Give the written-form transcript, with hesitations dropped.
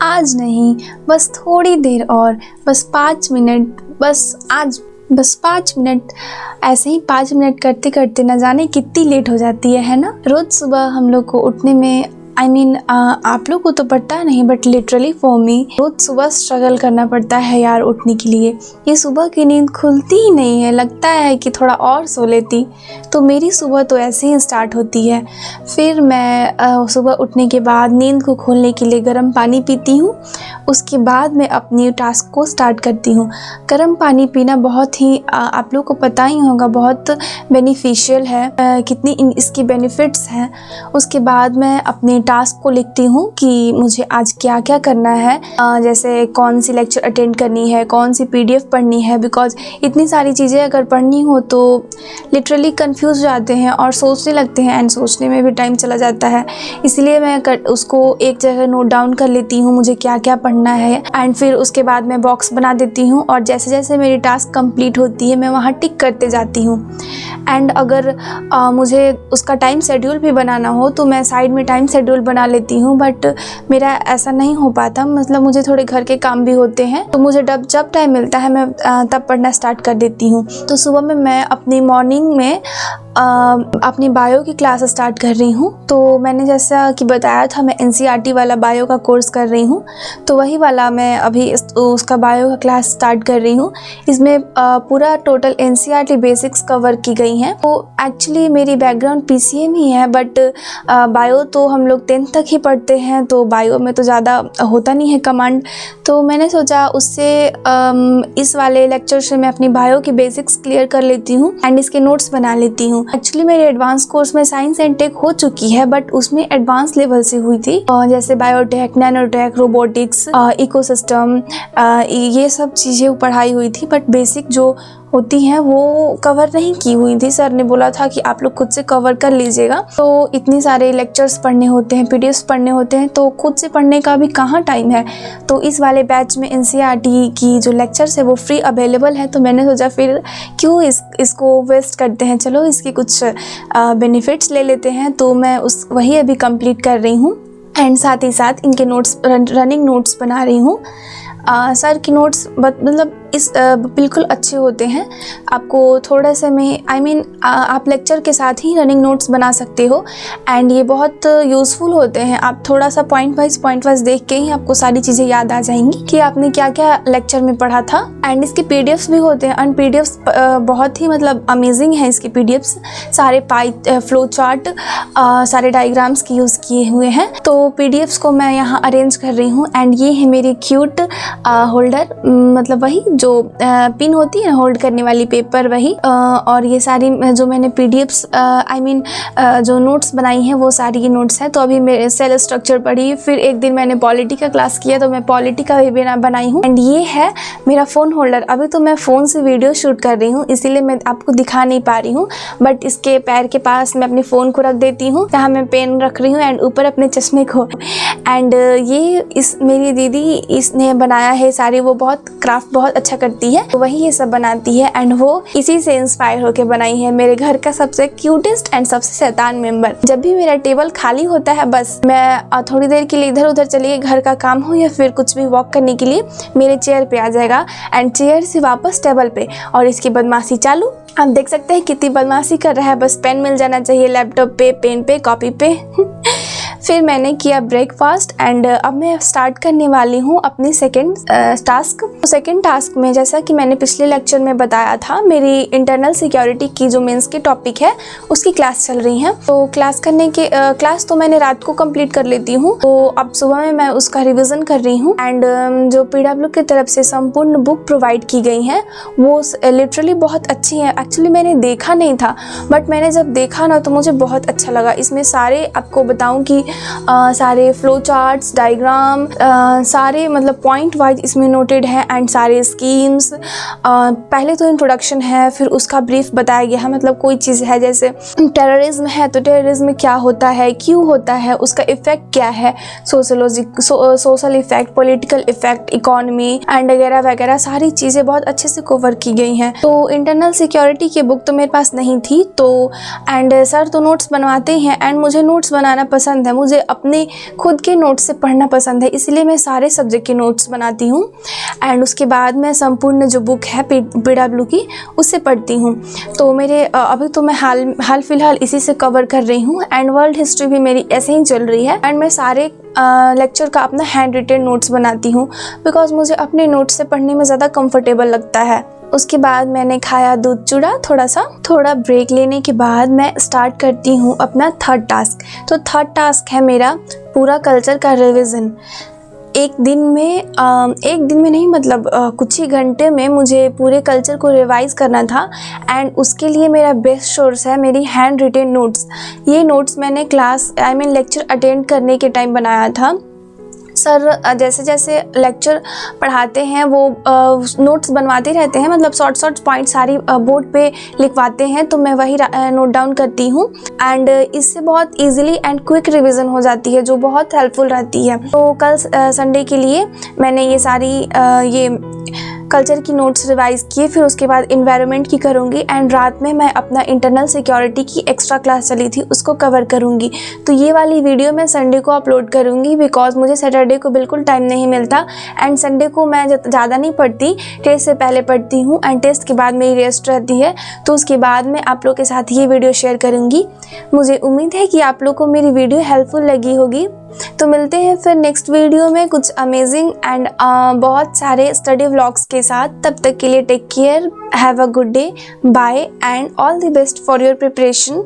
आज नहीं, बस थोड़ी देर और, बस 5 मिनट, बस 5 मिनट। ऐसे ही 5 मिनट करते करते न जाने कितनी लेट हो जाती है ना। रोज़ सुबह हम लोग को उठने में आप लोग को तो पड़ता नहीं, बट लिटरली फॉर मी रोज सुबह स्ट्रगल करना पड़ता है यार उठने के लिए। ये सुबह की नींद खुलती ही नहीं है, लगता है कि थोड़ा और सो लेती। तो मेरी सुबह तो ऐसे ही स्टार्ट होती है। फिर मैं सुबह उठने के बाद नींद को खोलने के लिए गर्म पानी पीती हूँ। उसके बाद मैं अपनी टास्क को स्टार्ट करती हूँ। गर्म पानी पीना बहुत ही आप लोग को पता ही होगा, बहुत बेनिफिशियल है। कितनी इसकी बेनिफिट्स हैं। उसके बाद मैं अपने टास्क को लिखती हूँ कि मुझे आज क्या क्या करना है, जैसे कौन सी लेक्चर अटेंड करनी है, कौन सी पीडीएफ पढ़नी है। बिकॉज इतनी सारी चीज़ें अगर पढ़नी हो तो लिटरली कंफ्यूज हो जाते हैं और सोचने लगते हैं, एंड सोचने में भी टाइम चला जाता है। इसलिए मैं उसको एक जगह नोट डाउन कर लेती हूँ मुझे क्या क्या पढ़ना है। एंड फिर उसके बाद मैं बॉक्स बना देती हूँ और जैसे जैसे मेरी टास्क कंप्लीट होती है मैं वहाँ टिक करते जाती हूँ। एंड अगर मुझे उसका टाइम शेड्यूल भी बनाना हो तो मैं साइड में टाइम शेड्यूल बना लेती हूँ, बट मेरा ऐसा नहीं हो पाता। मतलब मुझे थोड़े घर के काम भी होते हैं, तो मुझे जब टाइम मिलता है मैं तब पढ़ना स्टार्ट कर देती हूँ। तो सुबह में मैं अपनी मॉर्निंग में अपनी बायो की क्लास स्टार्ट कर रही हूँ। तो मैंने जैसा कि बताया था मैं एनसीईआरटी वाला बायो का कोर्स कर रही हूँ, तो वही वाला मैं अभी उसका बायो का क्लास स्टार्ट कर रही हूँ। इसमें पूरा टोटल एनसीईआरटी बेसिक्स कवर की गई हैं। तो एक्चुअली मेरी बैकग्राउंड पीसीएम ही है, बट बायो तो हम लोग 10th तक ही पढ़ते हैं, तो बायो में तो ज़्यादा होता नहीं है कमांड। तो मैंने सोचा उससे इस वाले लेक्चर से मैं अपनी बायो की बेसिक्स क्लियर कर लेती हूँ एंड इसके नोट्स बना लेती हूँ। एक्चुअली मेरी एडवांस कोर्स में साइंस एंड टेक हो चुकी है, बट उसमें एडवांस लेवल से हुई थी, जैसे बायोटेक, नैनोटेक, रोबोटिक्स, इकोसिस्टम, ये सब चीज़ें पढ़ाई हुई थी। बट बेसिक जो होती हैं वो कवर नहीं की हुई थी। सर ने बोला था कि आप लोग खुद से कवर कर लीजिएगा। तो इतनी सारे लेक्चर्स पढ़ने होते हैं, पीडीएफ्स पढ़ने होते हैं, तो खुद से पढ़ने का भी कहाँ टाइम है। तो इस वाले बैच में एनसीईआरटी की जो लेक्चर्स है वो फ्री अवेलेबल है, तो मैंने सोचा फिर क्यों इसको वेस्ट करते हैं, चलो इसके कुछ बेनिफिट्स ले लेते हैं। तो मैं वही अभी कंप्लीट कर रही हूँ एंड साथ ही साथ इनके नोट्स, रनिंग नोट्स बना रही हूँ। सर की नोट्स मतलब बिल्कुल अच्छे होते हैं। आपको थोड़ा सा आप लेक्चर के साथ ही रनिंग नोट्स बना सकते हो एंड ये बहुत यूज़फुल होते हैं। आप थोड़ा सा पॉइंट वाइज देख के ही आपको सारी चीज़ें याद आ जाएंगी कि आपने क्या क्या लेक्चर में पढ़ा था। एंड इसके पीडीएफ्स भी होते हैं एंड पीडीएफ्स बहुत ही मतलब अमेजिंग है इसके पीडीएफ्स। सारे फ्लो चार्ट, सारे डायग्राम्स की यूज़ किए हुए हैं। तो पीडीएफ्स को मैं यहाँ अरेंज कर रही हूँ एंड ये है मेरी क्यूट होल्डर, मतलब वही जो पिन होती है होल्ड करने वाली पेपर, वही। और ये सारी जो मैंने पीडीएफ्स जो नोट्स बनाई हैं वो सारी ये नोट्स हैं। तो अभी मेरे सेल स्ट्रक्चर पढ़ी, फिर एक दिन मैंने पॉलिटी का क्लास किया तो मैं पॉलिटी का भी बनाई हूँ। एंड ये है मेरा फ़ोन होल्डर। अभी तो मैं फ़ोन से वीडियो शूट कर रही हूँ इसीलिए मैं आपको दिखा नहीं पा रही हूँ, बट इसके पैर के पास मैं अपने फ़ोन को रख देती हूँ, जहाँ मैं पेन रख रही हूँ एंड ऊपर अपने चश्मे को। एंड ये मेरी दीदी इसने बनाया है सारी, वो बहुत क्राफ्ट बहुत अच्छा करती है, तो वही ये सब बनाती है एंड वो इसी से इंस्पायर होकर बनाई है। मेरे घर का सबसे क्यूटेस्ट एंड सबसे शैतान मेंबर। जब भी मेरा टेबल खाली होता है बस मैं थोड़ी देर के लिए इधर उधर चलिए, घर का काम हो या फिर कुछ भी वॉक करने के लिए, मेरे चेयर पे आ जाएगा एंड चेयर से वापस टेबल पे, और इसकी बदमाशी चालू। आप देख सकते हैं कितनी बदमाशी कर रहा है। बस पेन मिल जाना चाहिए लैपटॉप पे, पेन पे, कॉपी पे। फिर मैंने किया ब्रेकफास्ट एंड अब मैं स्टार्ट करने वाली हूँ अपनी सेकेंड टास्क। सेकेंड टास्क में जैसा कि मैंने पिछले लेक्चर में बताया था, मेरी इंटरनल सिक्योरिटी की जो मेंस की टॉपिक है उसकी क्लास चल रही है। तो क्लास तो मैंने रात को कंप्लीट कर लेती हूँ, तो अब सुबह में मैं उसका रिविजन कर रही हूँ। एंड जो पीडब्ल्यू की तरफ से संपूर्ण बुक प्रोवाइड की गई हैं वो लिटरली बहुत अच्छी है। एक्चुअली मैंने देखा नहीं था, बट मैंने जब देखा ना तो मुझे बहुत अच्छा लगा। इसमें सारे आपको बताऊं कि सारे फ्लो चार्ट्स, डायग्राम, सारे मतलब पॉइंट वाइज इसमें नोटेड है एंड सारे स्कीम्स। पहले तो इंट्रोडक्शन है, फिर उसका ब्रीफ बताया गया है। मतलब कोई चीज़ है जैसे टेररिज्म है तो टेररिज्म क्या होता है, क्यों होता है, उसका इफेक्ट क्या है, social effect, political effect, economy and वगैरह वगैरह, सारी चीज़ें बहुत अच्छे से कवर की गई हैं। तो इंटरनल सिक्योरिटी की बुक तो मेरे पास नहीं थी, तो एंड सर तो नोट्स बनवाते हैं एंड मुझे नोट्स बनाना पसंद है। मुझे अपने खुद के नोट्स से पढ़ना पसंद है, इसलिए मैं सारे सब्जेक्ट के नोट्स बनाती हूँ एंड उसके बाद मैं संपूर्ण जो बुक है PW की उससे पढ़ती हूँ। तो मेरे अभी तो मैं हाल फिलहाल इसी से कवर कर रही हूँ एंड वर्ल्ड हिस्ट्री भी मेरी ऐसे ही चल रही है एंड मैं सारे लेक्चर का अपना हैंड रिटेन नोट्स बनाती हूँ बिकॉज मुझे अपने नोट्स से पढ़ने में ज़्यादा कंफर्टेबल लगता है। उसके बाद मैंने खाया दूध चूड़ा, थोड़ा ब्रेक लेने के बाद मैं स्टार्ट करती हूँ अपना थर्ड टास्क। तो थर्ड टास्क है मेरा पूरा कल्चर का रिवीजन। एक दिन में नहीं, मतलब कुछ ही घंटे में मुझे पूरे कल्चर को रिवाइज़ करना था एंड उसके लिए मेरा बेस्ट सोर्स है मेरी हैंड रिटेन नोट्स। ये नोट्स मैंने लेक्चर अटेंड करने के टाइम बनाया था। सर जैसे जैसे लेक्चर पढ़ाते हैं वो नोट्स बनवाते रहते हैं, मतलब शॉर्ट पॉइंट सारी बोर्ड पे लिखवाते हैं, तो मैं वही नोट डाउन करती हूँ एंड इससे बहुत इजीली एंड क्विक रिवीजन हो जाती है जो बहुत हेल्पफुल रहती है। तो कल संडे के लिए मैंने ये सारी ये कल्चर की नोट्स रिवाइज़ किए, फिर उसके बाद इन्वायरमेंट की करूँगी एंड रात में मैं अपना इंटरनल सिक्योरिटी की एक्स्ट्रा क्लास चली थी उसको कवर करूँगी। तो ये वाली वीडियो मैं संडे को अपलोड करूँगी बिकॉज मुझे सैटरडे को बिल्कुल टाइम नहीं मिलता एंड संडे को मैं ज़्यादा नहीं पढ़ती, टेस्ट से पहले पढ़ती हूँ एंड टेस्ट के बाद मेरी रेस्ट रहती है। तो उसके बाद मैं आप लोग के साथ ये वीडियो शेयर करूँगी। मुझे उम्मीद है कि आप लोग को मेरी वीडियो हेल्पफुल लगी होगी। तो मिलते हैं फिर नेक्स्ट वीडियो में कुछ अमेजिंग एंड बहुत सारे स्टडी व्लॉग्स के साथ। तब तक के लिए take care, have a good day, bye and all the best for your preparation.